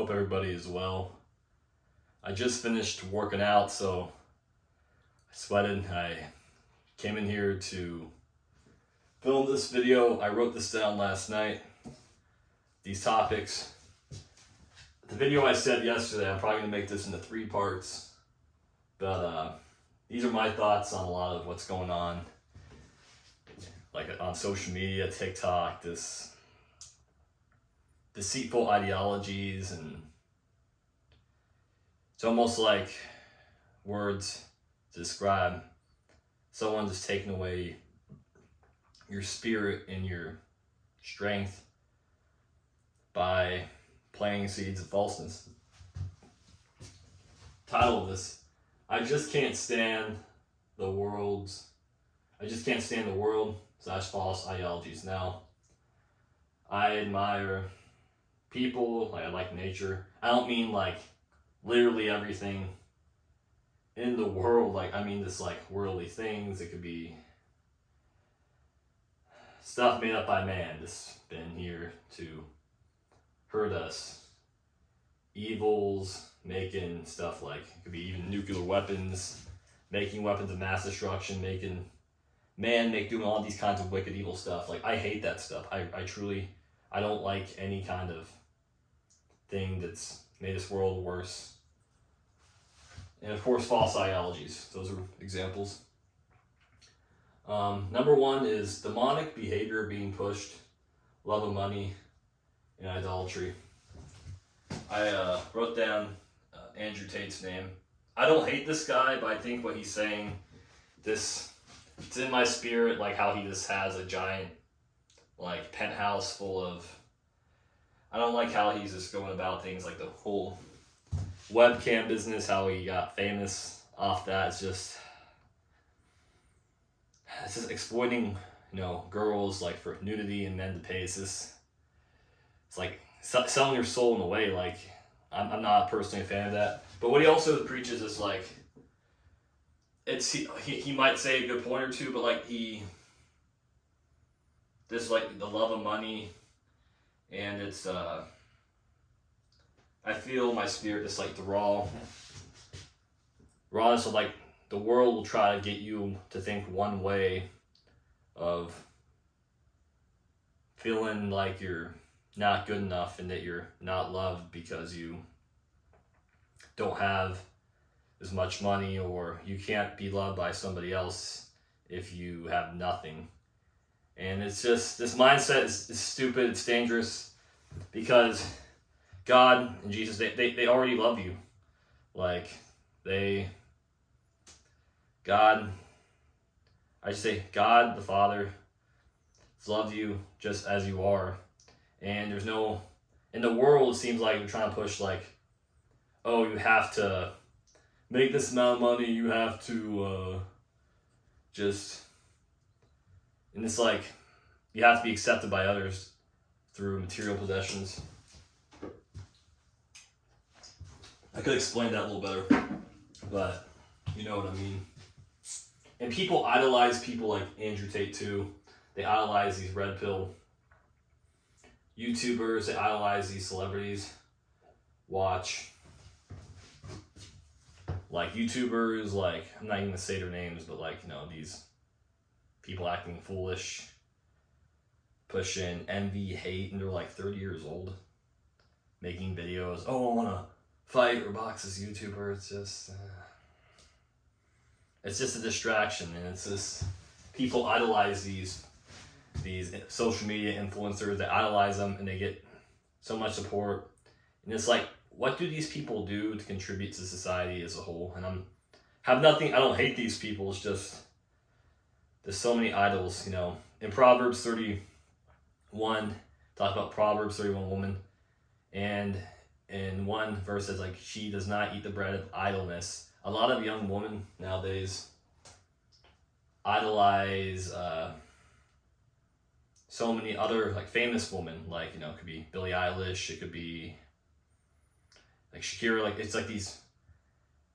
Hope everybody is well. I just finished working out, so I sweated. I came in here to film this video. I wrote this down last night, these topics. The video I said yesterday, I'm probably going to make this into 3 parts, but these are my thoughts on a lot of what's going on, like on social media, TikTok, this deceitful ideologies, and it's almost like words to describe someone just taking away your spirit and your strength by planting seeds of falseness. Title of this: I just can't stand the world / false ideologies. Now, I admire people, I like nature. I don't mean like literally everything in the world, like I mean just like worldly things. It could be stuff made up by man, just been here to hurt us. Evils, making stuff like, it could be even nuclear weapons, making weapons of mass destruction, making doing all these kinds of wicked, evil stuff. Like, I hate that stuff. I don't like any kind of thing that's made this world worse. And of course, false ideologies. Those are examples. Number 1 is demonic behavior being pushed, love of money, and idolatry. I wrote down Andrew Tate's name. I don't hate this guy, but I think what he's saying, it's in my spirit, like how he just has a giant like penthouse full of, I don't like how he's just going about things like the whole webcam business, how he got famous off that. It's just exploiting, girls like for nudity and men to pay. It's like selling your soul in a way. Like, I'm not personally a fan of that. But what he also preaches is like, he might say a good point or two, but like this like the love of money, and it's I feel my spirit just like the rawness of like the world will try to get you to think one way of feeling like you're not good enough and that you're not loved because you don't have as much money, or you can't be loved by somebody else if you have nothing. And it's just, this mindset is stupid. It's dangerous, because God and Jesus, they already love you. Like, God the Father has loved you just as you are. And there's no, in the world, it seems like you're trying to push like, oh, you have to make this amount of money, you have to and it's like, you have to be accepted by others through material possessions. I could explain that a little better, but you know what I mean. And people idolize people like Andrew Tate too. They idolize these red pill YouTubers, they idolize these celebrities. Watch like YouTubers, like, I'm not even gonna say their names, but like, these people acting foolish, pushing envy, hate, and they're like 30 years old, making videos. Oh, I wanna fight or box this YouTuber. It's just a distraction, and it's just, people idolize these social media influencers. They idolize them, and they get so much support. And it's like, what do these people do to contribute to society as a whole? And I don't hate these people. It's just, there's so many idols, In Proverbs 31, talk about Proverbs 31 woman, and in one verse says like, she does not eat the bread of idleness. A lot of young women nowadays idolize so many other like famous women, like, it could be Billie Eilish, it could be like Shakira. Like, it's like these,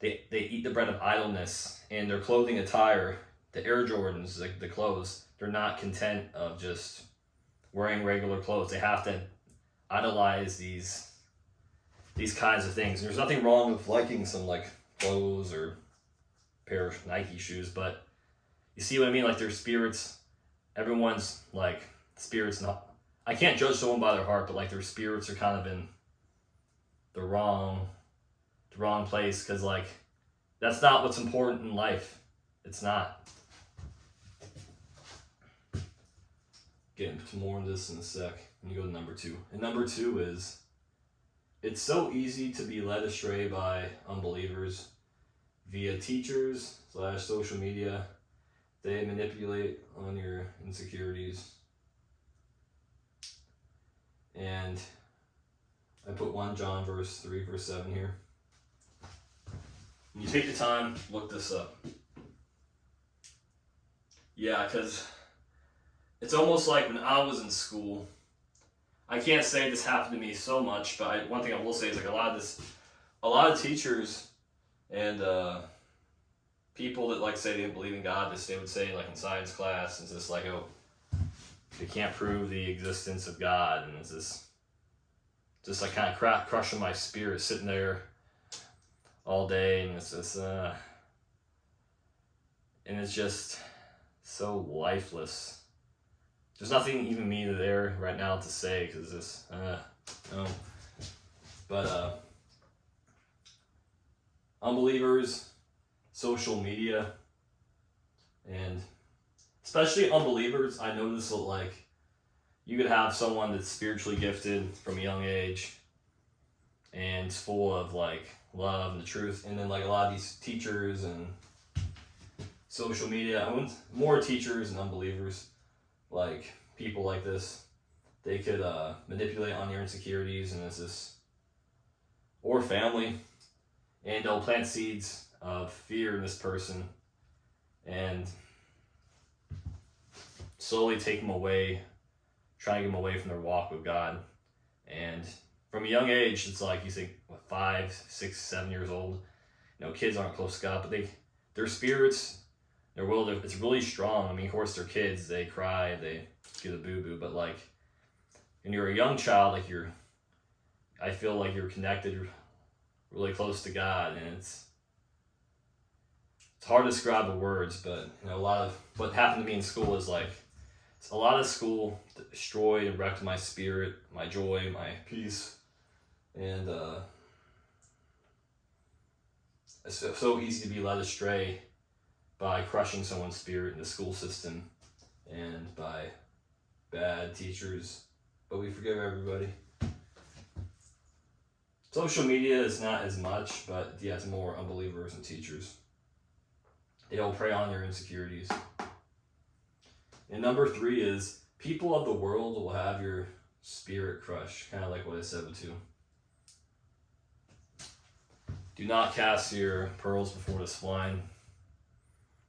they eat the bread of idleness, and their clothing attire, the Air Jordans, like the clothes, they're not content of just wearing regular clothes. They have to idolize these these kinds of things. There's nothing wrong with liking some like clothes or pair of Nike shoes, but you see what I mean? Like their spirits, everyone's like spirits. Not, I can't judge someone by their heart, but like their spirits are kind of in the wrong place, because like that's not what's important in life. It's not. Get into more of this in a sec. When you go to number 2, and number 2 is, it's so easy to be led astray by unbelievers via teachers / social media. They manipulate on your insecurities. And I put 1 John verse 3 verse 7 here. When you take the time, look this up. Yeah, because it's almost like when I was in school, I can't say this happened to me so much, but one thing I will say is like a lot of teachers and people that like say they believe in God, they would say like in science class, it's just like, oh, they can't prove the existence of God, and it's just like kind of crushing my spirit, sitting there all day, and it's just and it's just so lifeless. There's nothing even me there right now to say, because this no. But unbelievers, social media, and especially unbelievers, I notice that like you could have someone that's spiritually gifted from a young age and full of like love and the truth, and then like a lot of these teachers and social media, I want more teachers and unbelievers, like people like this, they could manipulate on your insecurities, and it's this, or family, and they'll plant seeds of fear in this person and slowly take them away, trying to get them away from their walk with God. And from a young age, it's like you think, what, 5, 6, 7 years old, kids aren't close to God, but their spirits, their will, it's really strong. I mean, of course, they're kids, they cry, they get a boo-boo, but like when you're a young child, like I feel like you're connected really close to God, and it's hard to describe with words, but a lot of what happened to me in school is like, a lot of school destroyed and wrecked my spirit, my joy, my peace, and it's so easy to be led astray by crushing someone's spirit in the school system and by bad teachers, but we forgive everybody. Social media is not as much, but yeah, it's more unbelievers and teachers. They'll prey on your insecurities. And number 3 is, people of the world will have your spirit crushed, kind of like what I said with 2. Do not cast your pearls before the swine.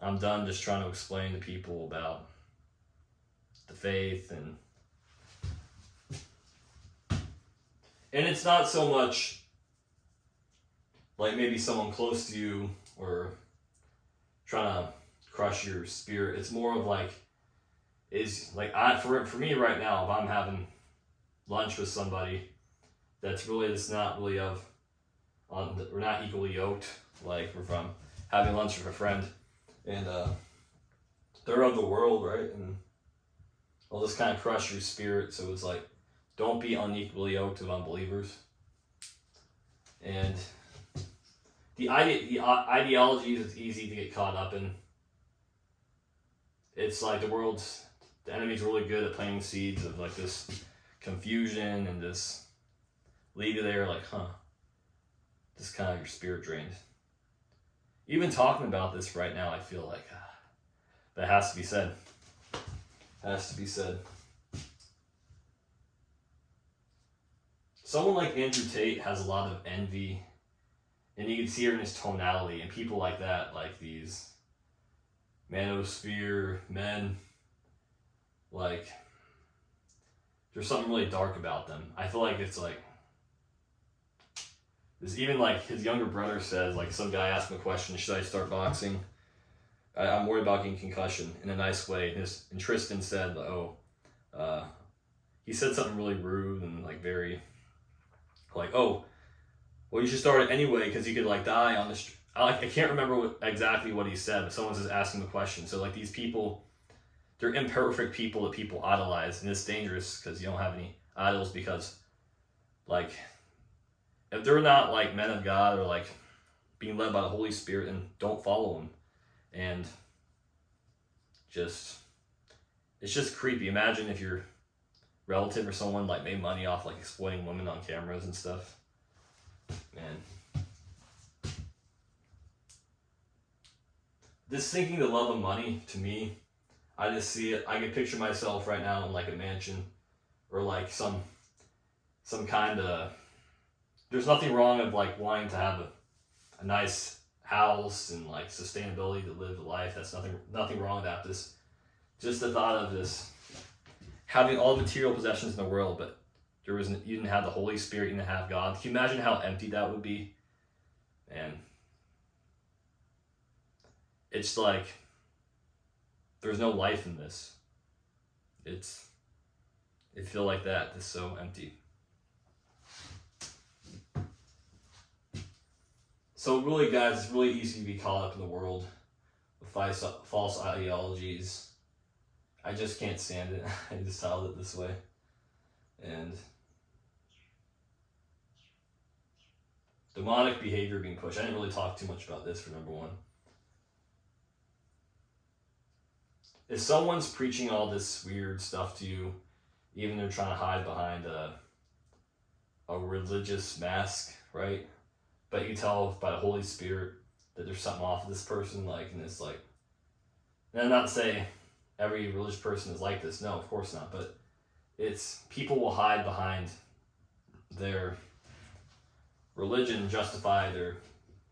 I'm done just trying to explain to people about the faith, and it's not so much like maybe someone close to you or trying to crush your spirit. It's more of like, for me right now, if I'm having lunch with somebody that's really just not really we're not equally yoked, like if I'm having lunch with a friend and they're of the world, right? And I'll just kind of crush your spirit. So it's like, don't be unequally yoked with unbelievers. And the ideologies, it's easy to get caught up in. It's like the enemy's really good at planting seeds of like this confusion and this leave you there like, just kind of your spirit drained. Even talking about this right now, I feel like that has to be said. Has to be said. Someone like Andrew Tate has a lot of envy, and you can see it in his tonality, and people like that, like these manosphere men, like there's something really dark about them. I feel like it's like, there's even like his younger brother says, like some guy asked him a question, should I start boxing? I'm worried about getting concussion, in a nice way. And Tristan said, he said something really rude and like very, like, oh, Well, you should start it anyway because you could like die on the street. I can't remember exactly what he said, but someone's just asking the question. So like these people, they're imperfect people that people idolize, and it's dangerous because you don't have any idols, because like if they're not like men of God or like being led by the Holy Spirit, then don't follow them. And it's just creepy. Imagine if your relative or someone like made money off like exploiting women on cameras and stuff. Man. This thinking the love of money, to me, I just see it. I can picture myself right now in like a mansion or like some kind of. There's nothing wrong of like wanting to have a nice house and like sustainability to live a life. That's nothing wrong with that. Just the thought of this having all the material possessions in the world, but you didn't have the Holy Spirit, you didn't have God. Can you imagine how empty that would be? And it's like there's no life in this. It feel like that. It's so empty. So really, guys, it's really easy to be caught up in the world with false ideologies. I just can't stand it. I just titled it this way. And demonic behavior being pushed. I didn't really talk too much about this for number one. If someone's preaching all this weird stuff to you, even they're trying to hide behind a religious mask, right? But you tell by the Holy Spirit that there's something off of this person, like, and it's like, and I'm not to say every religious person is like this. No, of course not. But it's people will hide behind their religion, justify their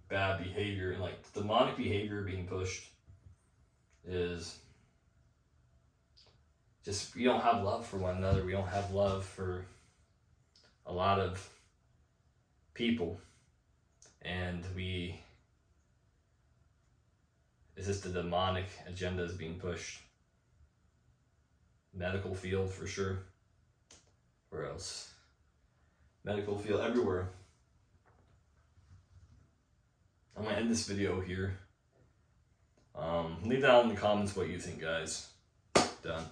bad behavior, and like demonic behavior being pushed is just, we don't have love for one another. We don't have love for a lot of people, and it's just the demonic agenda is being pushed. Medical field for sure. Where else? Medical field everywhere. I'm gonna end this video here. Leave down in the comments what you think, guys. Done.